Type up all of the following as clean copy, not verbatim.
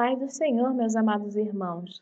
paz do Senhor, meus amados irmãos.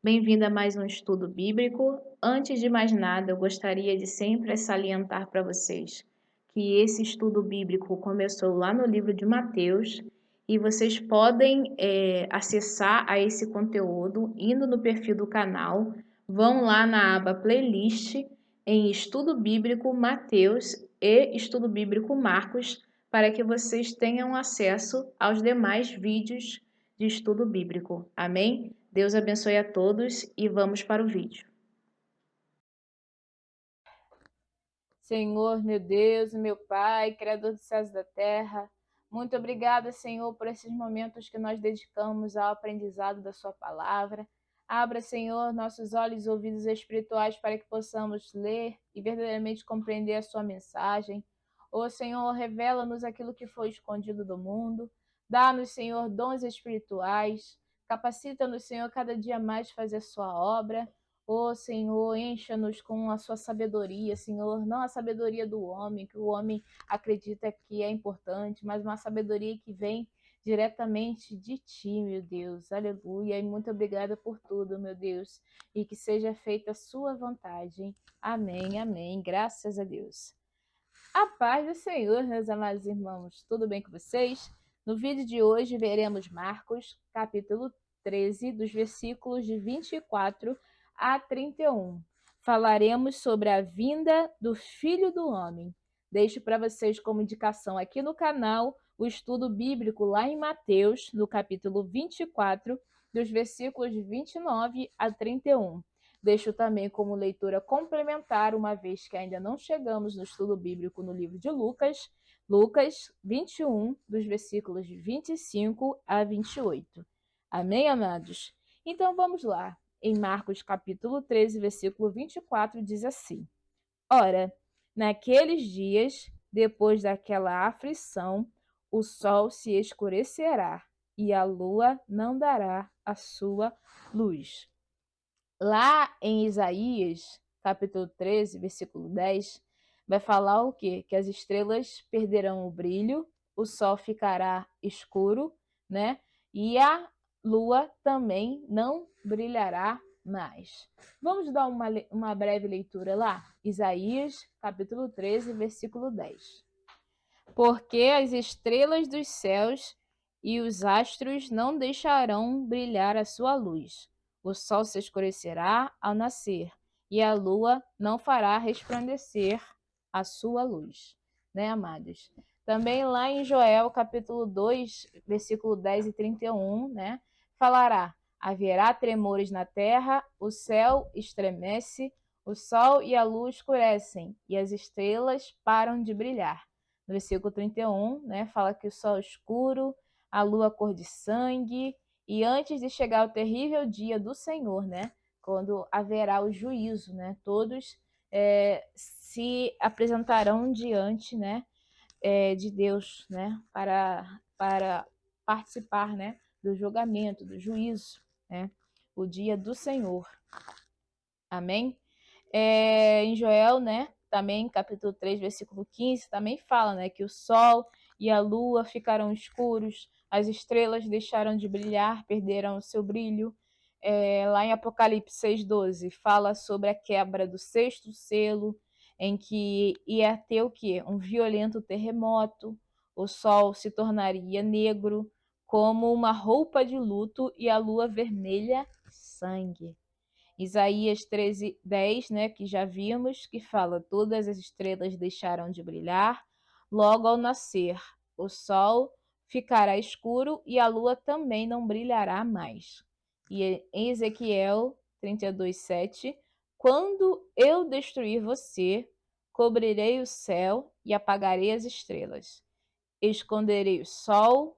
Bem-vindo a mais um estudo bíblico. Antes de mais nada, eu gostaria de sempre salientar para vocês que esse estudo bíblico começou lá no livro de Mateus e vocês podem acessar a esse conteúdo indo no perfil do canal, vão lá na aba playlist em Estudo Bíblico Mateus e Estudo Bíblico Marcos para que vocês tenham acesso aos demais vídeos de estudo bíblico. Amém? Deus abençoe a todos e vamos para o vídeo. Senhor, meu Deus, meu Pai, Criador dos céus e da terra, muito obrigada, Senhor, por esses momentos que nós dedicamos ao aprendizado da Sua palavra. Abra, Senhor, nossos olhos e ouvidos espirituais para que possamos ler e verdadeiramente compreender a Sua mensagem. Ó Senhor, revela-nos aquilo que foi escondido do mundo. Dá-nos, Senhor, dons espirituais. Capacita-nos, Senhor, cada dia mais a fazer a Sua obra. Ó Senhor, encha-nos com a sua sabedoria, Senhor, não a sabedoria do homem, que o homem acredita que é importante, mas uma sabedoria que vem diretamente de ti, meu Deus. Aleluia. E muito obrigada por tudo, meu Deus. E que seja feita a sua vontade. Amém, amém. Graças a Deus. A paz do Senhor, meus amados irmãos. Tudo bem com vocês? No vídeo de hoje veremos Marcos, capítulo 13, dos versículos de 24 a 31. Falaremos sobre a vinda do Filho do Homem. Deixo para vocês como indicação aqui no canal o estudo bíblico lá em Mateus, no capítulo 24, dos versículos de 29 a 31. Deixo também como leitura complementar, uma vez que ainda não chegamos no estudo bíblico no livro de Lucas, Lucas 21, dos versículos de 25 a 28. Amém, amados? Então vamos lá. Em Marcos capítulo 13, versículo 24, diz assim: Ora, naqueles dias, depois daquela aflição, o sol se escurecerá e a lua não dará a sua luz. Lá em Isaías, capítulo 13, versículo 10, vai falar o quê? Que as estrelas perderão o brilho, o sol ficará escuro, né? E a lua também não brilhará mais. Vamos dar uma breve leitura lá? Isaías, capítulo 13, versículo 10. Porque as estrelas dos céus e os astros não deixarão brilhar a sua luz. O sol se escurecerá ao nascer, e a lua não fará resplandecer a sua luz. Né, amados? Também lá em Joel, capítulo 2, versículo 10 e 31, né? Falará: haverá tremores na terra, o céu estremece, o sol e a lua escurecem, e as estrelas param de brilhar. No versículo 31, né, fala que o sol é escuro, a lua cor de sangue, e antes de chegar o terrível dia do Senhor, né, quando haverá o juízo, né, todos se apresentarão diante, né, de Deus, né, para participar, né, do julgamento, do juízo, né, o dia do Senhor. Amém? Em Joel, né, também capítulo 3, versículo 15, também fala, né, que o sol e a lua ficarão escuros, as estrelas deixaram de brilhar, perderam o seu brilho. Lá em Apocalipse 6,12, fala sobre a quebra do sexto selo, em que ia ter o quê? Um violento terremoto, o sol se tornaria negro, como uma roupa de luto, e a lua vermelha sangue. Isaías 13:10, né, que já vimos, que fala: todas as estrelas deixaram de brilhar, logo ao nascer, o sol ficará escuro e a lua também não brilhará mais. E em Ezequiel 32:7, quando eu destruir você, cobrirei o céu e apagarei as estrelas. Esconderei o sol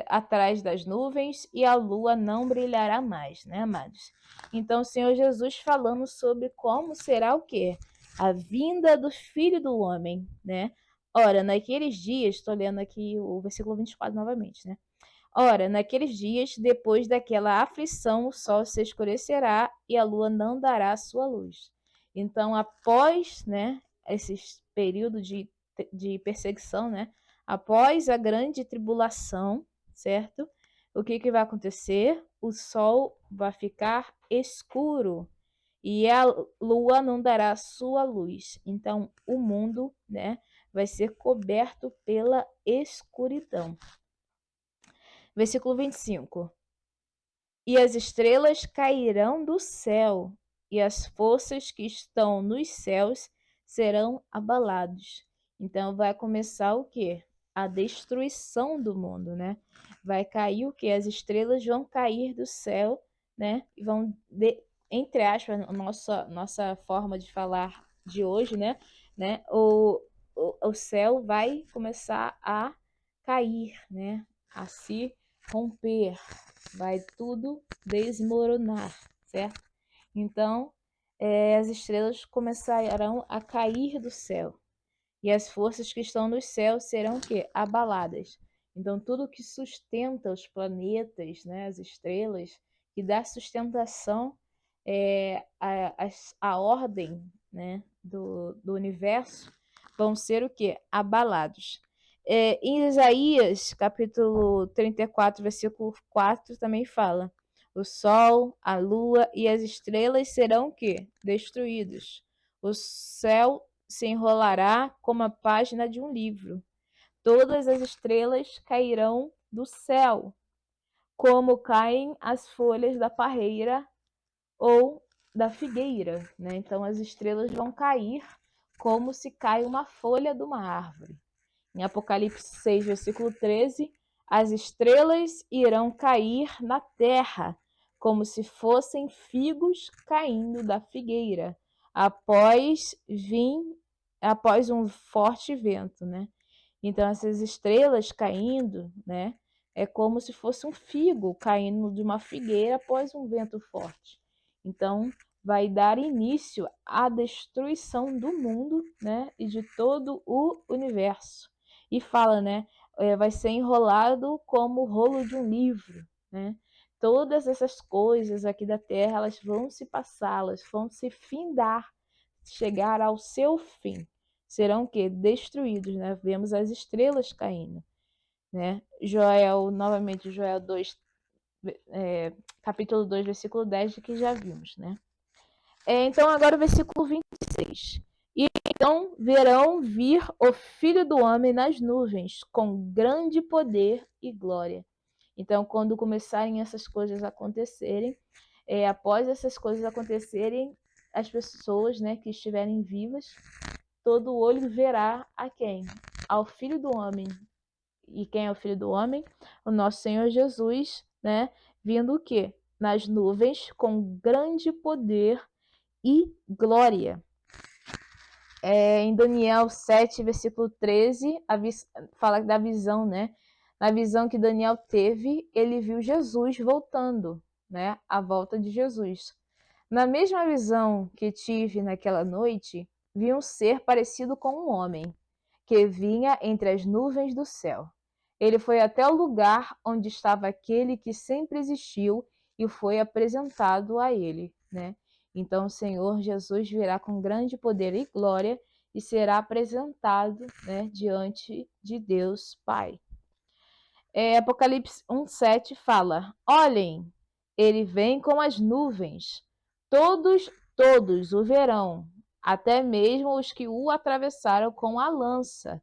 atrás das nuvens e a lua não brilhará mais, né, amados? Então, o Senhor Jesus falando sobre como será o quê? A vinda do Filho do Homem, né? Ora, naqueles dias, estou lendo aqui o versículo 24 novamente, né? Ora, naqueles dias, depois daquela aflição, o sol se escurecerá e a lua não dará a sua luz. Então, após, né, esse período de perseguição, né, após a grande tribulação, certo? o que vai acontecer? O sol vai ficar escuro e a lua não dará sua luz. Então, o mundo, né, vai ser coberto pela escuridão. Versículo 25. E as estrelas cairão do céu, e as forças que estão nos céus serão abalados. Então vai começar o quê? A destruição do mundo, né? Vai cair o quê? As estrelas vão cair do céu, né? E vão, entre aspas, nossa forma de falar de hoje, né? O céu vai começar a cair, né? A se romper, vai tudo desmoronar, certo? Então, as estrelas começarão a cair do céu e as forças que estão nos céus serão o quê? Abaladas. Então, tudo que sustenta os planetas, né, as estrelas, que dá sustentação a ordem, né, do universo, vão ser o quê? Abalados. Em Isaías, capítulo 34, versículo 4, também fala: o sol, a lua e as estrelas serão o quê? Destruídos. O céu se enrolará como a página de um livro. Todas as estrelas cairão do céu, como caem as folhas da parreira ou da figueira, né? Então as estrelas vão cair como se cai uma folha de uma árvore. Em Apocalipse 6, versículo 13, as estrelas irão cair na terra, como se fossem figos caindo da figueira, após um forte vento, né? Então essas estrelas caindo, né, é como se fosse um figo caindo de uma figueira após um vento forte. Então vai dar início à destruição do mundo, né, e de todo o universo. E fala, né, vai ser enrolado como o rolo de um livro, né? Todas essas coisas aqui da terra, elas vão se passar, elas vão se findar, chegar ao seu fim. Serão que destruídos, né? Vemos as estrelas caindo, né? Novamente, Joel 2, capítulo 2, versículo 10, que já vimos, né? Então, agora o versículo 26. E então verão vir o Filho do Homem nas nuvens, com grande poder e glória. Então, quando começarem essas coisas a acontecerem, após essas coisas acontecerem, as pessoas, né, que estiverem vivas, todo olho verá a quem? Ao Filho do Homem. E quem é o Filho do Homem? O nosso Senhor Jesus, né? Vindo o quê? Nas nuvens, com grande poder e glória. Em Daniel 7, versículo 13, fala da visão, né? Na visão que Daniel teve, ele viu Jesus voltando, né? A volta de Jesus. Na mesma visão que tive naquela noite, vi um ser parecido com um homem, que vinha entre as nuvens do céu. Ele foi até o lugar onde estava aquele que sempre existiu e foi apresentado a ele, né? Então o Senhor Jesus virá com grande poder e glória e será apresentado, né, diante de Deus Pai. Apocalipse 1,7 fala: olhem, ele vem com as nuvens, todos o verão, até mesmo os que o atravessaram com a lança.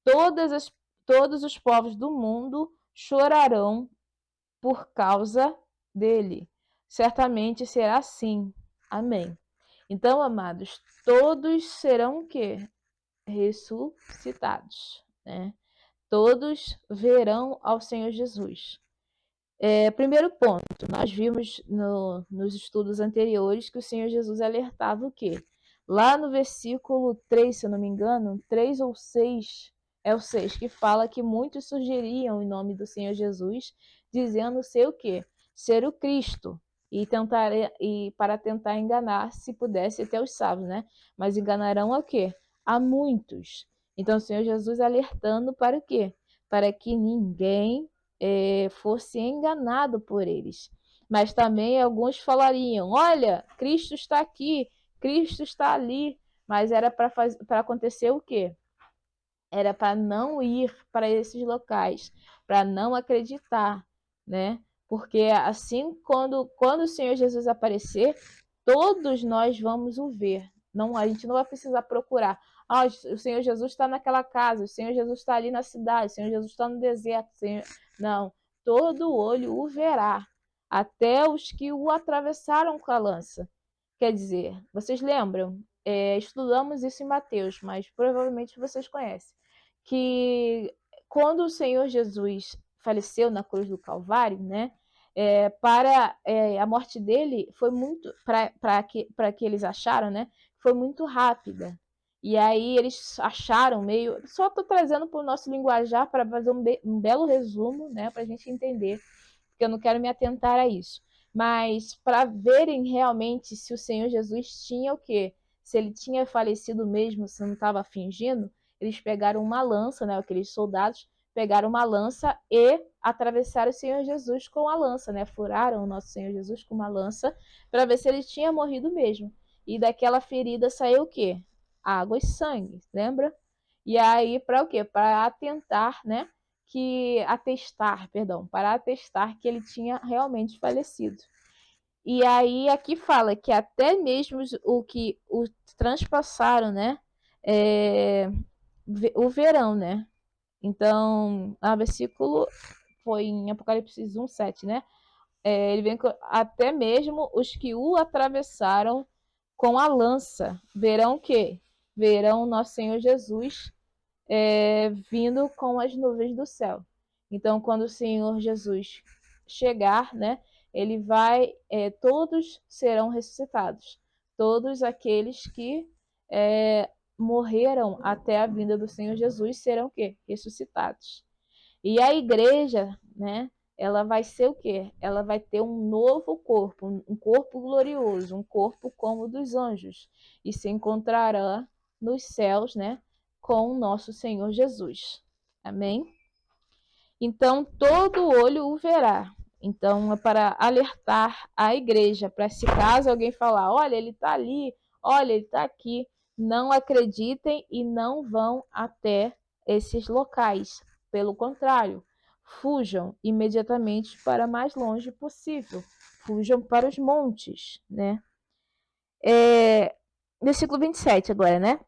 Todos os povos do mundo chorarão por causa dele. Certamente será assim. Amém. Então, amados, todos serão o quê? Ressuscitados, né? Todos verão ao Senhor Jesus. Primeiro ponto, nós vimos nos estudos anteriores que o Senhor Jesus alertava o quê? Lá no versículo 3, se eu não me engano, 3 ou 6, é o 6, que fala que muitos surgiriam em nome do Senhor Jesus, dizendo ser o quê? Ser o Cristo. E para tentar enganar, se pudesse, até os salvos, né? Mas enganarão a quê? A muitos. Então, o Senhor Jesus alertando para o quê? Para que ninguém fosse enganado por eles. Mas também alguns falariam: olha, Cristo está aqui, Cristo está ali. Mas era para acontecer o quê? Era para não ir para esses locais, para não acreditar, né? Porque assim, quando o Senhor Jesus aparecer, todos nós vamos o ver. Não, a gente não vai precisar procurar. Ah, o Senhor Jesus está naquela casa, o Senhor Jesus está ali na cidade, o Senhor Jesus está no deserto. Não, todo olho o verá, até os que o atravessaram com a lança. Quer dizer, vocês lembram? Estudamos isso em Mateus, mas provavelmente vocês conhecem, que quando o Senhor Jesus faleceu na cruz do Calvário, né? A morte dele foi muito, para que eles acharam, né? Foi muito rápida. E aí eles acharam meio. Só estou trazendo para o nosso linguajar para fazer um belo resumo, né? Para a gente entender, porque eu não quero me atentar a isso. Mas para verem realmente se o Senhor Jesus tinha o quê? Se ele tinha falecido mesmo, se não estava fingindo, eles pegaram uma lança, né? Aqueles soldados pegaram uma lança e atravessaram o Senhor Jesus com a lança, né? Furaram o nosso Senhor Jesus com uma lança para ver se ele tinha morrido mesmo. E daquela ferida saiu o quê? Água e sangue, lembra? E aí, para o quê? Para atentar, né? Para atestar que ele tinha realmente falecido. E aí aqui fala que até mesmo o que o transpassaram, né? É, o verão, né? Então, a versículo foi em Apocalipse 1:7, né? Ele vem com, até mesmo os que o atravessaram com a lança verão o quê? Verão nosso Senhor Jesus vindo com as nuvens do céu. Então, quando o Senhor Jesus chegar, né, ele vai, todos serão ressuscitados. Todos aqueles que morreram até a vinda do Senhor Jesus serão o quê? Ressuscitados. E a igreja, né, ela vai ser o quê? Ela vai ter um novo corpo, um corpo glorioso, um corpo como o dos anjos, e se encontrará nos céus, né, com o nosso Senhor Jesus. Amém? Então, todo olho o verá. Então, é para alertar a igreja, para se caso alguém falar, olha, ele está ali, olha, ele está aqui, não acreditem e não vão até esses locais. Pelo contrário, fujam imediatamente para mais longe possível. Fujam para os montes, né? Versículo 27 agora, né?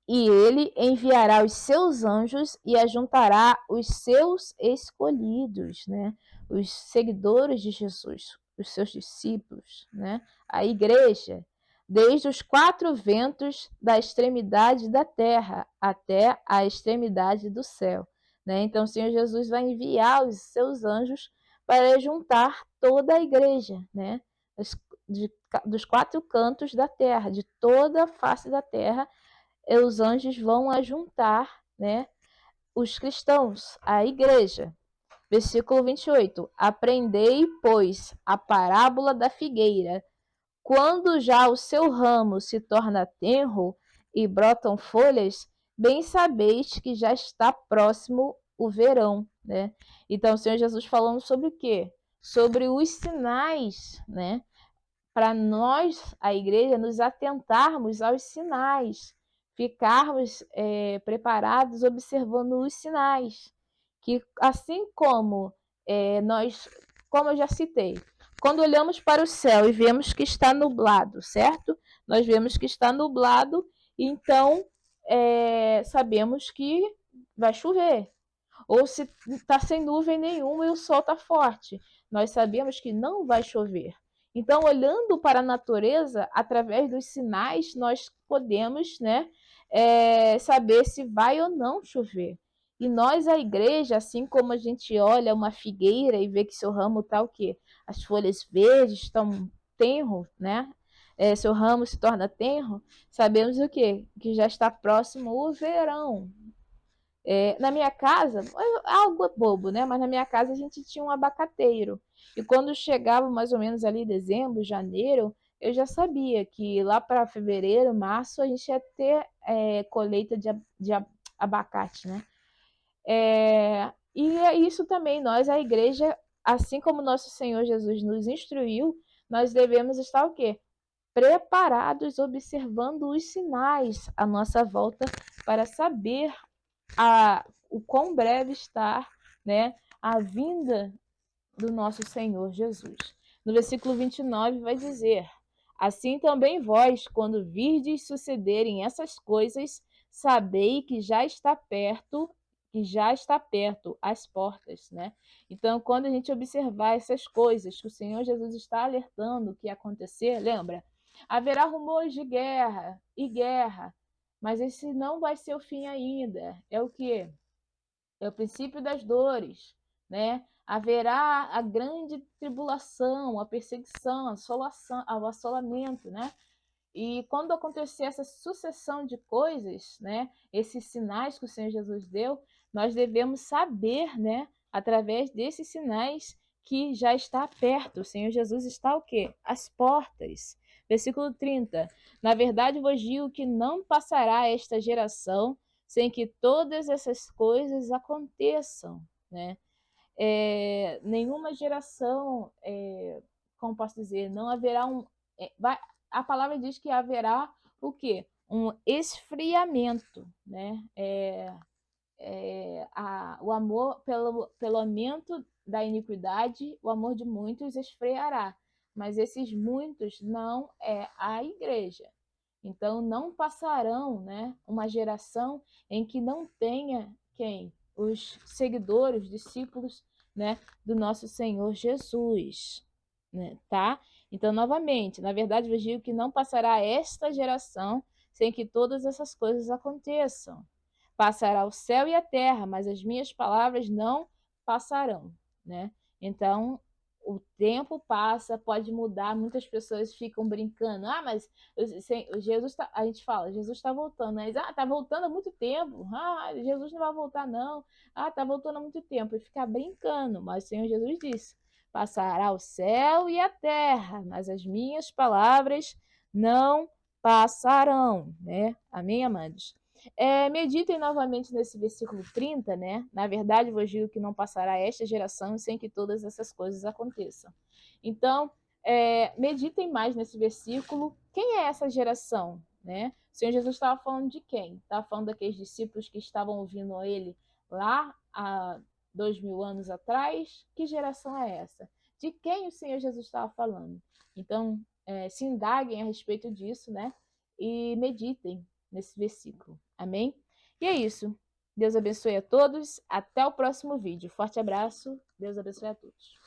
E ele enviará os seus anjos e ajuntará os seus escolhidos, né? Os seguidores de Jesus, os seus discípulos, né? A igreja, desde os quatro ventos da extremidade da terra até a extremidade do céu, né? Então, o Senhor Jesus vai enviar os seus anjos para juntar toda a igreja, né? Dos quatro cantos da terra, de toda a face da terra, os anjos vão ajuntar, né, os cristãos, a igreja. Versículo 28. Aprendei, pois, a parábola da figueira. Quando já o seu ramo se torna tenro e brotam folhas, bem sabeis que já está próximo o verão, né? Então, o Senhor Jesus falando sobre o quê? Sobre os sinais, né? Para nós, a igreja, nos atentarmos aos sinais, ficarmos preparados observando os sinais, que assim como nós, como eu já citei, quando olhamos para o céu e vemos que está nublado, certo? Nós vemos que está nublado, então sabemos que vai chover. Ou se está sem nuvem nenhuma e o sol está forte, nós sabemos que não vai chover. Então, olhando para a natureza, através dos sinais, nós podemos, né, saber se vai ou não chover. E nós, a igreja, assim como a gente olha uma figueira e vê que seu ramo está o quê? As folhas verdes estão tenro, né? Seu ramo se torna tenro, sabemos o quê? Que já está próximo o verão. Na minha casa, algo bobo, né? Mas na minha casa a gente tinha um abacateiro. E quando chegava mais ou menos ali dezembro, janeiro, eu já sabia que lá para fevereiro, março, a gente ia ter colheita de abacate, né? E é isso também, nós, a igreja, assim como nosso Senhor Jesus nos instruiu, nós devemos estar o quê? Preparados, observando os sinais à nossa volta para saber o quão breve está, né, a vinda do nosso Senhor Jesus. No versículo 29 vai dizer: assim também vós, quando virdes sucederem essas coisas, sabei que já está perto as portas, né? Então, quando a gente observar essas coisas que o Senhor Jesus está alertando que ia acontecer, lembra? Haverá rumores de guerra e guerra, mas esse não vai ser o fim ainda. É o que? É o princípio das dores, né? Haverá a grande tribulação, a perseguição, a assolação, o assolamento, né? E quando acontecer essa sucessão de coisas, né, esses sinais que o Senhor Jesus deu, nós devemos saber, né, através desses sinais, que já está perto. O Senhor Jesus está o quê? Às portas. Versículo 30. Na verdade vos digo que não passará esta geração sem que todas essas coisas aconteçam, né? Nenhuma geração, como posso dizer, não haverá a palavra diz que haverá o quê? Um esfriamento, né? O amor pelo aumento da iniquidade, o amor de muitos esfriará, mas esses muitos não é a igreja. Então não passarão, né, uma geração em que não tenha quem? Os seguidores, os discípulos, né, do nosso Senhor Jesus, né, tá? Então, novamente, na verdade, eu digo que não passará esta geração sem que todas essas coisas aconteçam. Passará o céu e a terra, mas as minhas palavras não passarão, né? Então, o tempo passa, pode mudar, muitas pessoas ficam brincando. Ah, mas Jesus tá, a gente fala, Jesus está voltando, mas tá voltando há muito tempo. Ah, Jesus não vai voltar não. Ah, tá voltando há muito tempo. E ficar brincando, mas o Senhor Jesus disse: passará o céu e a terra, mas as minhas palavras não passarão, né? Amém, amados? Meditem novamente nesse versículo 30, né? Na verdade, vos digo que não passará esta geração sem que todas essas coisas aconteçam. Então, meditem mais nesse versículo. Quem é essa geração, né? O Senhor Jesus estava falando de quem? Estava falando daqueles discípulos que estavam ouvindo ele lá há 2000 anos atrás? Que geração é essa? De quem o Senhor Jesus estava falando? Então, se indaguem a respeito disso, né? E meditem nesse versículo. Amém? E é isso. Deus abençoe a todos. Até o próximo vídeo. Forte abraço. Deus abençoe a todos.